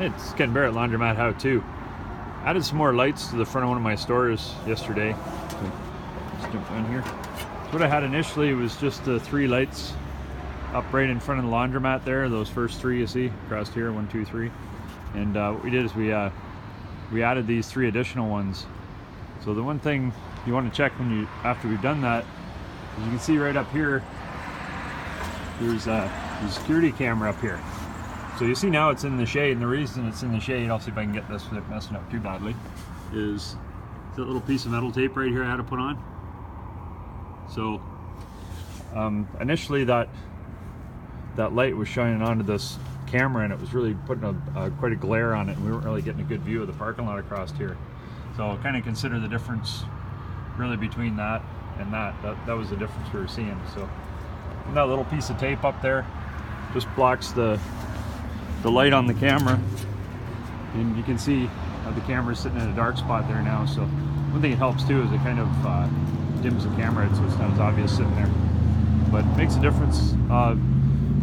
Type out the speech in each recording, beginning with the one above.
It's Ken Barrett, Laundromat How To. Added some more lights to the front of one of my stores yesterday. So let's jump in here. So what I had initially was just the 3 lights up right in front of the laundromat there. Those first 3 you see across here, 1, 2, 3. And what we did is we added these 3 additional ones. So the one thing you want to check after we've done that, as you can see right up here, there's a security camera up here. So you see now it's in the shade, and the reason it's in the shade, I'll see if I can get this without messing up too badly, is that little piece of metal tape right here I had to put on. So initially that light was shining onto this camera, and it was really putting quite a glare on it, and we weren't really getting a good view of the parking lot across here. So kind of consider the difference really between that and that was the difference we were seeing. So that little piece of tape up there just blocks the light on the camera, and you can see the camera's sitting in a dark spot there now. So one thing it helps too is it kind of dims the camera so it's not as obvious sitting there, but it makes a difference. Go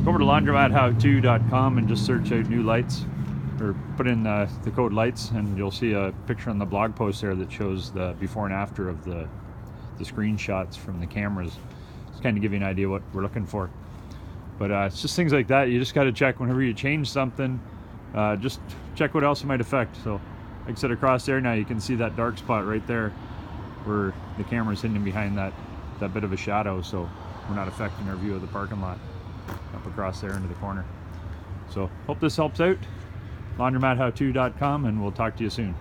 over to laundromathowto.com and just search out new lights, or put in the code lights, and you'll see a picture on the blog post there that shows the before and after of the screenshots from the cameras. Just kind of give you an idea what we're looking for. But it's just things like that. You just got to check whenever you change something. Just check what else it might affect. So like I said, across there now you can see that dark spot right there where the camera's hidden behind that bit of a shadow, so we're not affecting our view of the parking lot up across there into the corner. So hope this helps out. laundromathowto.com, and we'll talk to you soon.